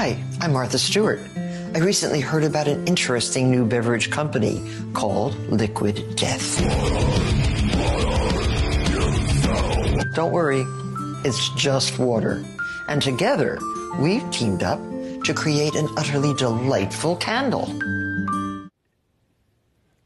Hi, I'm Martha Stewart. I recently heard about an interesting new beverage company called Liquid Death. Don't worry, it's just water. And together, we've teamed up to create an utterly delightful candle.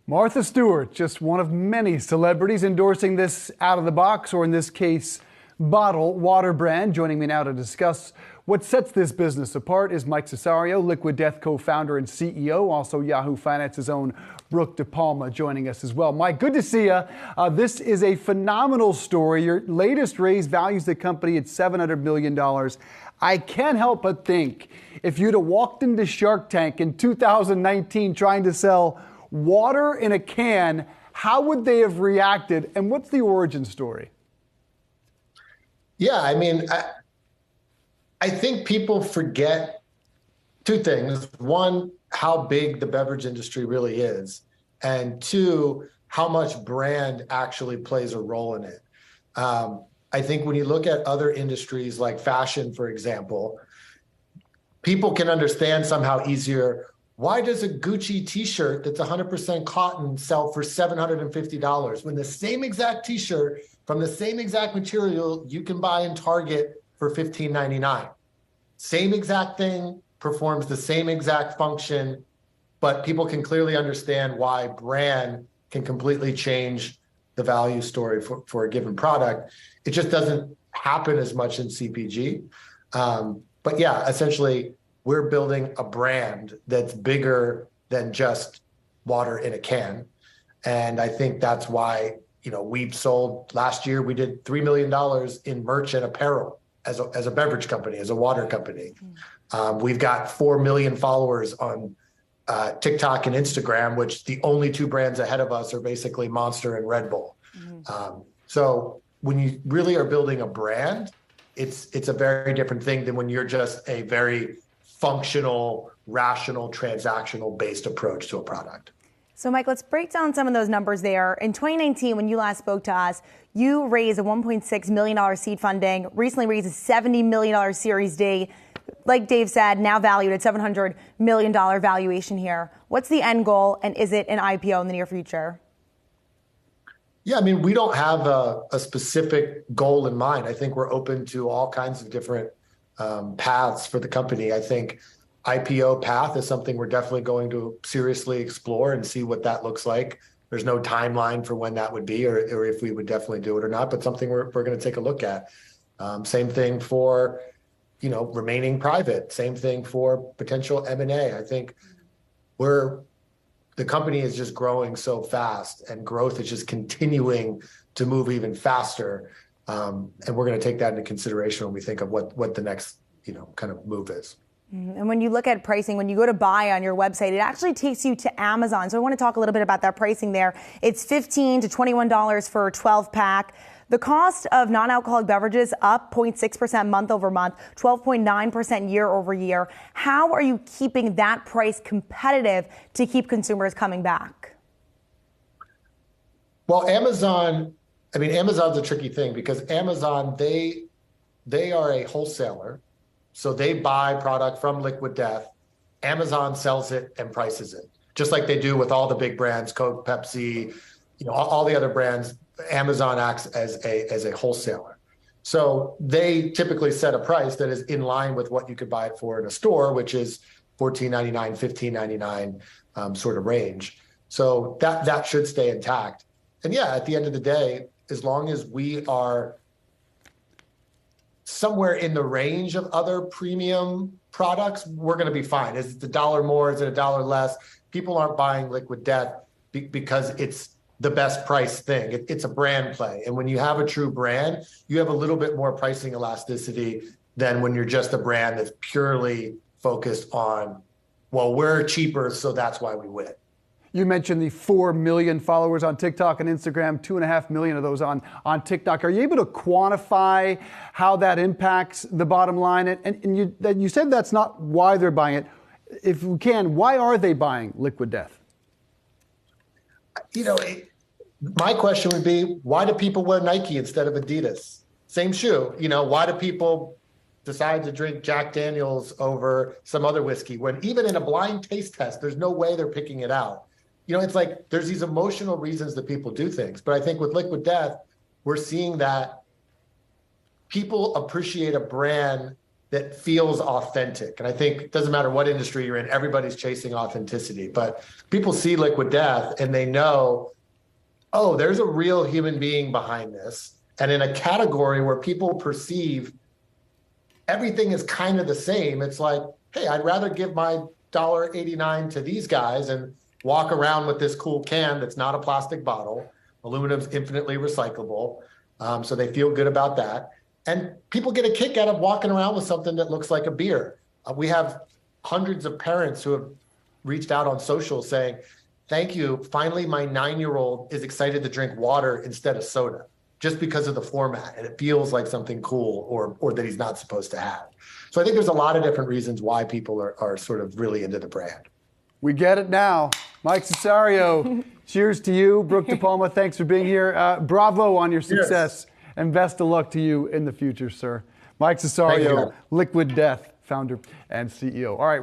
Martha Stewart, just one of many celebrities endorsing this out-of-the-box, or in this case, bottle water brand. Joining me now to discuss what sets this business apart is Mike Cessario, Liquid Death co-founder and CEO, also Yahoo Finance's own Brooke DePalma joining us as well. Mike, good to see you. This is a phenomenal story. Your latest raise values the company at $700 million. I can't help but think if you'd have walked into Shark Tank in 2019 trying to sell water in a can, how would they have reacted? And what's the origin story? Yeah, I mean, I think people forget two things. One, how big the beverage industry really is. And two, how much brand actually plays a role in it. I think when you look at other industries like fashion, for example, people can understand somehow easier, why does a Gucci t-shirt that's 100% cotton sell for $750 when the same exact t-shirt from the same exact material you can buy in Target for $15.99? Same exact thing, performs the same exact function, but people can clearly understand why brand can completely change the value story for a given product. It just doesn't happen as much in CPG. But yeah, essentially, we're building a brand that's bigger than just water in a can. And I think that's why, we've sold last year, we did $3 million in merch and apparel as a beverage company, as a water company. We've got 4 million followers on TikTok and Instagram, which the only two brands ahead of us are basically Monster and Red Bull. So when you really are building a brand, it's a very different thing than when you're just a very functional, rational, transactional-based approach to a product. So, Mike, let's break down some of those numbers there. In 2019, when you last spoke to us, you raised a $1.6 million seed funding, recently raised a $70 million Series D. Like Dave said, now valued at $700 million valuation here. What's the end goal, and is it an IPO in the near future? Yeah, I mean, we don't have a specific goal in mind. I think we're open to all kinds of different paths for the company. I think IPO path is something we're definitely going to seriously explore and see what that looks like. There's no timeline for when that would be or if we would definitely do it or not, but something we're going to take a look at. Same thing for, remaining private. Same thing for potential M&A. I think the company is just growing so fast and growth is just continuing to move even faster. And we're going to take that into consideration when we think of what the next, kind of move is. And when you look at pricing, when you go to buy on your website, it actually takes you to Amazon. So I want to talk a little bit about that pricing there. It's $15 to $21 for a 12-pack. The cost of non-alcoholic beverages up 0.6% month over month, 12.9% year over year. How are you keeping that price competitive to keep consumers coming back? Well, Amazon's a tricky thing because Amazon, they are a wholesaler. So they buy product from Liquid Death. Amazon sells it and prices it, just like they do with all the big brands, Coke, Pepsi, all the other brands. Amazon acts as a wholesaler. So they typically set a price that is in line with what you could buy it for in a store, which is $14.99, $15.99 sort of range. So that should stay intact. And yeah, at the end of the day, as long as we are somewhere in the range of other premium products, we're going to be fine. Is it $1 more? Is it $1 less? People aren't buying Liquid Death because it's the best price thing. It's a brand play. And when you have a true brand, you have a little bit more pricing elasticity than when you're just a brand that's purely focused on, well, we're cheaper, so that's why we win. You mentioned the 4 million followers on TikTok and Instagram, 2.5 million of those on TikTok. Are you able to quantify how that impacts the bottom line? And you said that's not why they're buying it. If we can, why are they buying Liquid Death? My question would be, why do people wear Nike instead of Adidas? Same shoe. Why do people decide to drink Jack Daniels over some other whiskey, when even in a blind taste test, there's no way they're picking it out. It's like there's these emotional reasons that people do things. But I think with Liquid Death, we're seeing that people appreciate a brand that feels authentic. And I think it doesn't matter what industry you're in, everybody's chasing authenticity. But people see Liquid Death and they know, oh, there's a real human being behind this. And in a category where people perceive everything is kind of the same, it's like, hey, I'd rather give my $1.89 to these guys and walk around with this cool can that's not a plastic bottle. Aluminum's infinitely recyclable. So they feel good about that. And people get a kick out of walking around with something that looks like a beer. We have hundreds of parents who have reached out on social saying, thank you. Finally, my 9-year-old is excited to drink water instead of soda, just because of the format. And it feels like something cool or that he's not supposed to have. So I think there's a lot of different reasons why people are sort of really into the brand. We get it now. Mike Cessario, cheers to you. Brooke De Palma, thanks for being here. Bravo on your success. Cheers. And best of luck to you in the future, sir. Mike Cessario, Liquid Death, founder and CEO. All right.